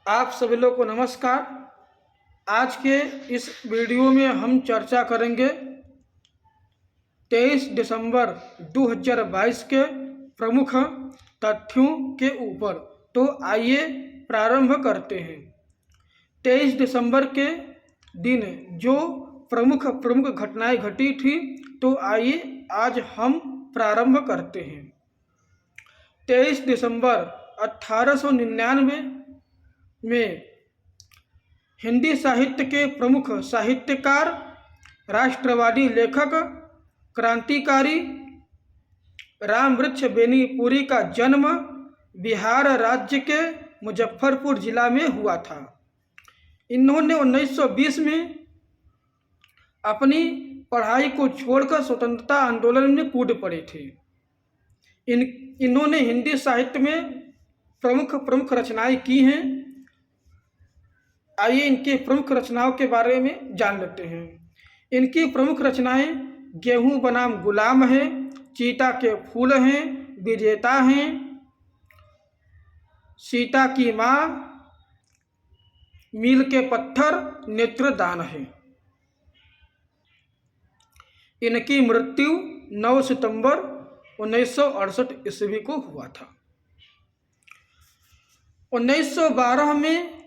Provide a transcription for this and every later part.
आप सभी लोग को नमस्कार। आज के इस वीडियो में हम चर्चा करेंगे 23 दिसंबर 2022 के प्रमुख तथ्यों के ऊपर। तो आइए प्रारंभ करते हैं। 23 दिसंबर के दिन जो प्रमुख घटनाएं घटी थी, तो आइए आज हम प्रारंभ करते हैं। 23 दिसंबर 1899 में हिंदी साहित्य के प्रमुख साहित्यकार, राष्ट्रवादी लेखक, क्रांतिकारी रामवृक्ष बेनीपुरी का जन्म बिहार राज्य के मुजफ्फरपुर जिला में हुआ था। इन्होंने 1920 में अपनी पढ़ाई को छोड़कर स्वतंत्रता आंदोलन में कूद पड़े थे। इन्होंने हिंदी साहित्य में प्रमुख रचनाएं की हैं। आइए इनके प्रमुख रचनाओं के बारे में जान लेते हैं। इनकी प्रमुख रचनाएं गेहूं बनाम गुलाम है, चीता के फूल हैं, विजेता हैं, सीता की माँ, मील के पत्थर, नेत्रदान है। इनकी मृत्यु 9 सितंबर 1968 ईस्वी को हुआ था। 1912 में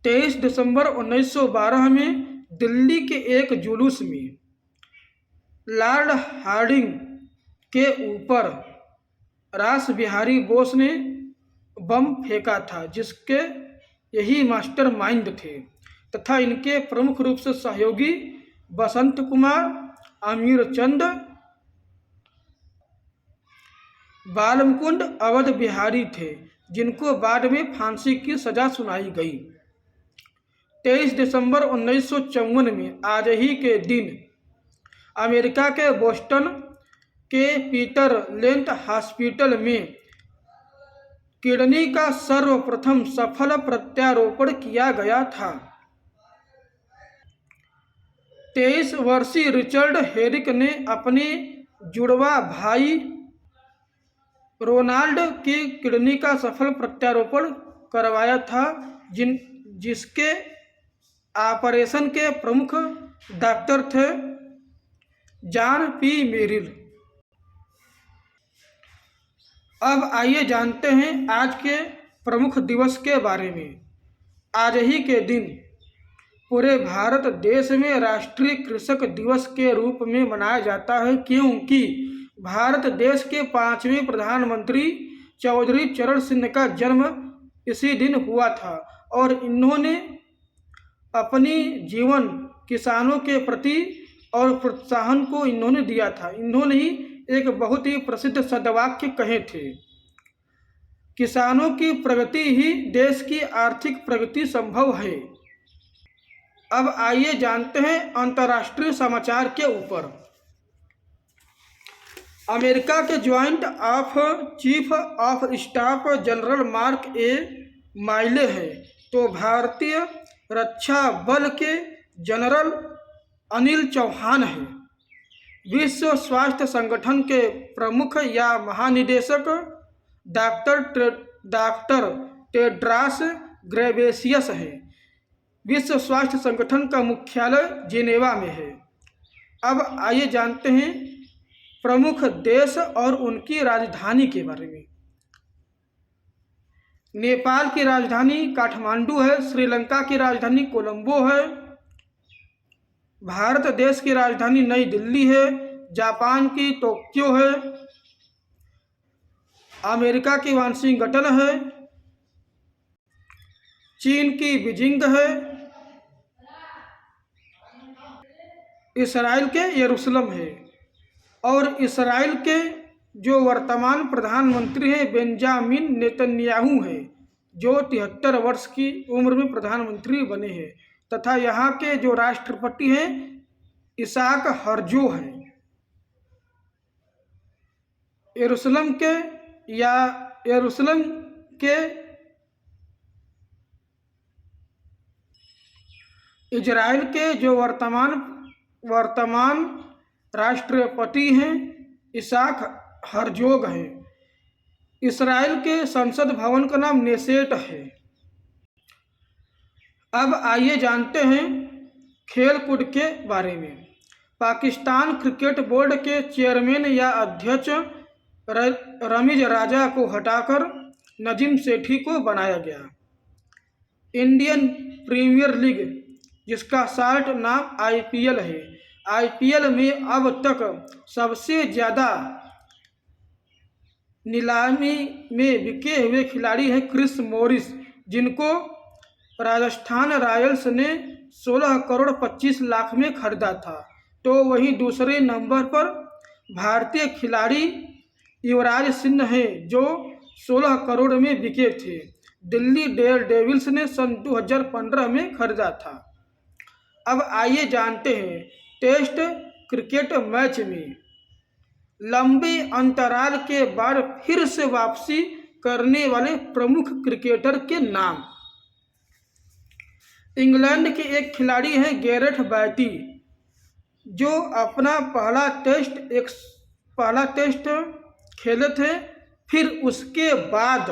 23 दिसंबर 1912 में दिल्ली के एक जुलूस में लॉर्ड हार्डिंग के ऊपर रास बिहारी बोस ने बम फेंका था, जिसके यही मास्टरमाइंड थे, तथा इनके प्रमुख रूप से सहयोगी बसंत कुमार, आमिर चंद, बालमुकुंद, अवध बिहारी थे, जिनको बाद में फांसी की सजा सुनाई गई। 23 दिसंबर 1954 में आज ही के दिन अमेरिका के बोस्टन के पीटर लेंथ हॉस्पिटल में किडनी का सर्वप्रथम सफल प्रत्यारोपण किया गया था। 23 वर्षीय रिचर्ड हेरिक ने अपने जुड़वा भाई रोनाल्ड की किडनी का सफल प्रत्यारोपण करवाया था, जिसके ऑपरेशन के प्रमुख डॉक्टर थे जॉन पी मेरिल। अब आइए जानते हैं आज के प्रमुख दिवस के बारे में। आज ही के दिन पूरे भारत देश में राष्ट्रीय कृषक दिवस के रूप में मनाया जाता है, क्योंकि भारत देश के 5वें प्रधानमंत्री चौधरी चरण सिंह का जन्म इसी दिन हुआ था और इन्होंने अपनी जीवन किसानों के प्रति और प्रोत्साहन को इन्होंने दिया था। इन्होंने ही एक बहुत ही प्रसिद्ध सदवाक्य कहे थे, किसानों की प्रगति ही देश की आर्थिक प्रगति संभव है। अब आइए जानते हैं अंतर्राष्ट्रीय समाचार के ऊपर। अमेरिका के joint of chief of staff general Mark A Milley हैं, तो भारतीय रक्षा बल के जनरल अनिल चौहान हैं। विश्व स्वास्थ्य संगठन के प्रमुख या महानिदेशक डॉक्टर टेड्रास ग्रेबेसियस हैं। विश्व स्वास्थ्य संगठन का मुख्यालय जिनेवा में है। अब आइए जानते हैं प्रमुख देश और उनकी राजधानी के बारे में। नेपाल की राजधानी काठमांडू है, श्रीलंका की राजधानी कोलंबो है, भारत देश की राजधानी नई दिल्ली है, जापान की टोक्यो है, अमेरिका की वाशिंगटन है, चीन की बीजिंग है, इसराइल के यरूशलेम है, और इसराइल के जो वर्तमान प्रधानमंत्री हैं बेंजामिन नेतन्याहू हैं, जो 73 वर्ष की उम्र में प्रधानमंत्री बने हैं, तथा यहाँ के जो राष्ट्रपति हैं इसाक हर्जो हैं। यरूशलेम के इजराइल के जो वर्तमान राष्ट्रपति हैं इसाक हर्जोग हैं। इसराइल के संसद भवन का नाम नेसेट है। अब आइए जानते हैं खेल कूद के बारे में। पाकिस्तान क्रिकेट बोर्ड के चेयरमैन या अध्यक्ष रमीज राजा को हटाकर नजीम सेठी को बनाया गया। इंडियन प्रीमियर लीग, जिसका शार्ट नाम आईपीएल है, आईपीएल में अब तक सबसे ज़्यादा नीलामी में बिके हुए खिलाड़ी हैं क्रिस मॉरिस, जिनको राजस्थान रॉयल्स ने 16 करोड़ 25 लाख में खरीदा था। तो वहीं दूसरे नंबर पर भारतीय खिलाड़ी युवराज सिंह हैं, जो 16 करोड़ में बिके थे। दिल्ली डेयरडेविल्स ने सन 2015 में खरीदा था। अब आइए जानते हैं टेस्ट क्रिकेट मैच में लंबे अंतराल के बाद फिर से वापसी करने वाले प्रमुख क्रिकेटर के नाम। इंग्लैंड के एक खिलाड़ी हैं गैरेथ बैटी, जो अपना पहला टेस्ट खेले थे। फिर उसके बाद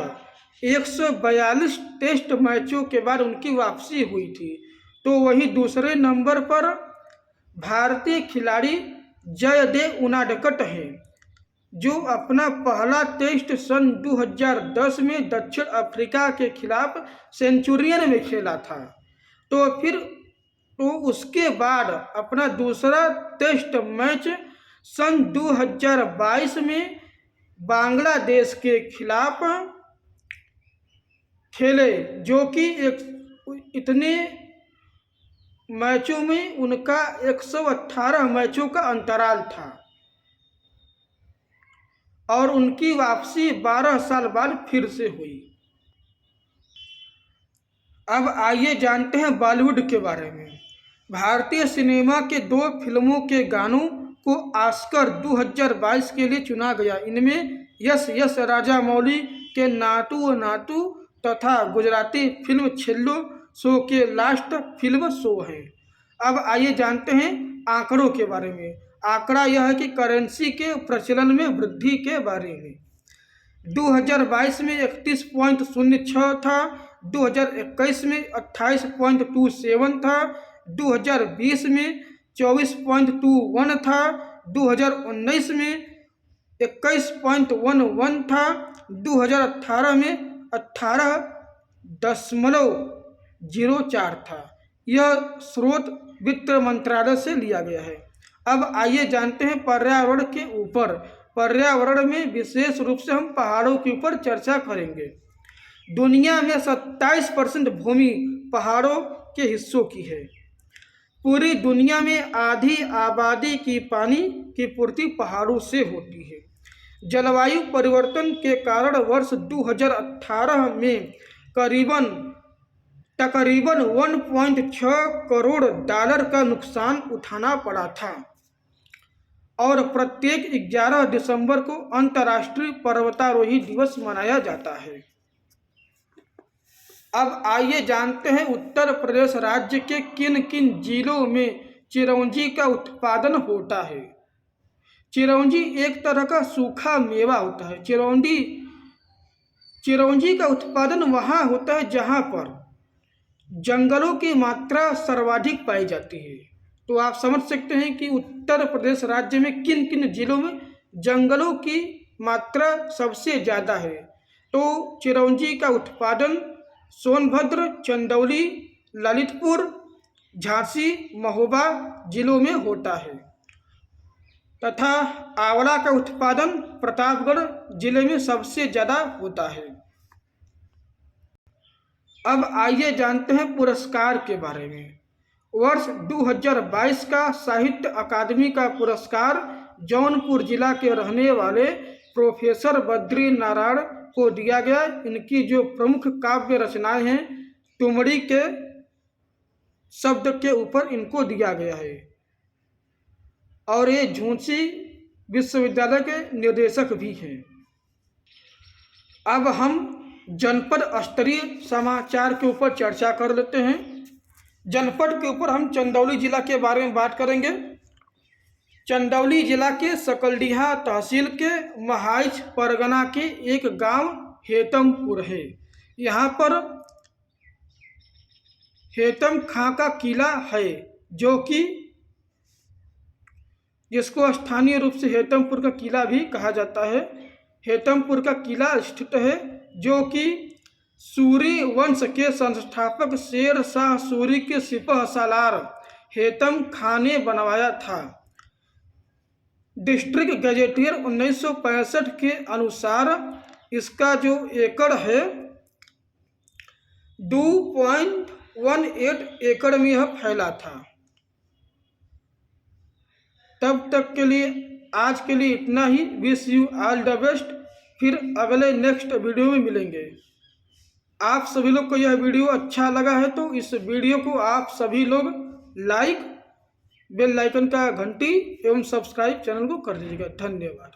142 टेस्ट मैचों के बाद उनकी वापसी हुई थी। तो वहीं दूसरे नंबर पर भारतीय खिलाड़ी जयदेव उनाडकट हैं, जो अपना पहला टेस्ट सन 2010 में दक्षिण अफ्रीका के खिलाफ सेंचुरियन में खेला था। तो उसके बाद अपना दूसरा टेस्ट मैच सन 2022 में बांग्लादेश के खिलाफ खेले, जो कि इतने मैचों में उनका 118 मैचों का अंतराल था और उनकी वापसी 12 साल बाद फिर से हुई। अब आइए जानते हैं बॉलीवुड के बारे में। भारतीय सिनेमा के 2 फिल्मों के गानों को ऑस्कर 2022 के लिए चुना गया। इनमें यस राजामौली के नाटू नाटू तथा गुजराती फिल्म छेल्लो शो के लास्ट फिल्म शो है। अब आइए जानते हैं आंकड़ों के बारे में। आंकड़ा यह है कि करेंसी के प्रचलन में वृद्धि के बारे में। 2022 में 31.06 था, 2021 में 28.27 था, 2020 में 24.21 था, 2019 में 21.11 था, 2018 में 18.04 था। यह स्रोत वित्त मंत्रालय से लिया गया है। अब आइए जानते हैं पर्यावरण के ऊपर। पर्यावरण में विशेष रूप से हम पहाड़ों के ऊपर चर्चा करेंगे। दुनिया में 27% भूमि पहाड़ों के हिस्सों की है। पूरी दुनिया में आधी आबादी की पानी की पूर्ति पहाड़ों से होती है। जलवायु परिवर्तन के कारण वर्ष 2018 में तकरीबन 1.6 करोड़ डॉलर का नुकसान उठाना पड़ा था और प्रत्येक 11 दिसंबर को अंतर्राष्ट्रीय पर्वतारोही दिवस मनाया जाता है। अब आइए जानते हैं उत्तर प्रदेश राज्य के किन किन जिलों में चिरौंजी का उत्पादन होता है। चिरौंजी एक तरह का सूखा मेवा होता है। चिरौंजी का उत्पादन वहाँ होता है जहाँ पर जंगलों की मात्रा सर्वाधिक पाई जाती है। तो आप समझ सकते हैं कि उत्तर प्रदेश राज्य में किन किन जिलों में जंगलों की मात्रा सबसे ज़्यादा है। तो चिरौंजी का उत्पादन सोनभद्र, चंदौली, ललितपुर, झांसी, महोबा जिलों में होता है तथा आंवला का उत्पादन प्रतापगढ़ जिले में सबसे ज़्यादा होता है। अब आइए जानते हैं पुरस्कार के बारे में। वर्ष 2022 का साहित्य अकादमी का पुरस्कार जौनपुर जिला के रहने वाले प्रोफेसर बद्री नारायण को दिया गया। इनकी जो प्रमुख काव्य रचनाएं हैं, तुमड़ी के शब्द के ऊपर इनको दिया गया है और ये झूंसी विश्वविद्यालय के निर्देशक भी हैं। अब हम जनपद स्तरीय समाचार के ऊपर चर्चा कर लेते हैं। जनपद के ऊपर हम चंदौली जिला के बारे में बात करेंगे। चंदौली जिला के सकलडीहा तहसील के महाइच परगना के एक गांव हेतमपुर है। यहाँ पर हेतम खां का किला है, जो कि जिसको स्थानीय रूप से हेतमपुर का किला भी कहा जाता है। हेतमपुर का किला स्थित है, जो कि सूरी वंश के संस्थापक शेर शाह सूरी के सिपह सालार हेतम खां ने बनवाया था। डिस्ट्रिक्ट गजेटियर 1965 के अनुसार इसका जो एकड़ है 2.18 एकड़ में यह फैला था। तब तक के लिए आज के लिए इतना ही। Wish you all the best. फिर अगले नेक्स्ट वीडियो में मिलेंगे। आप सभी लोग को यह वीडियो अच्छा लगा है तो इस वीडियो को आप सभी लोग लाइक, बेल आइकन का घंटी एवं सब्सक्राइब चैनल को कर दीजिएगा। धन्यवाद।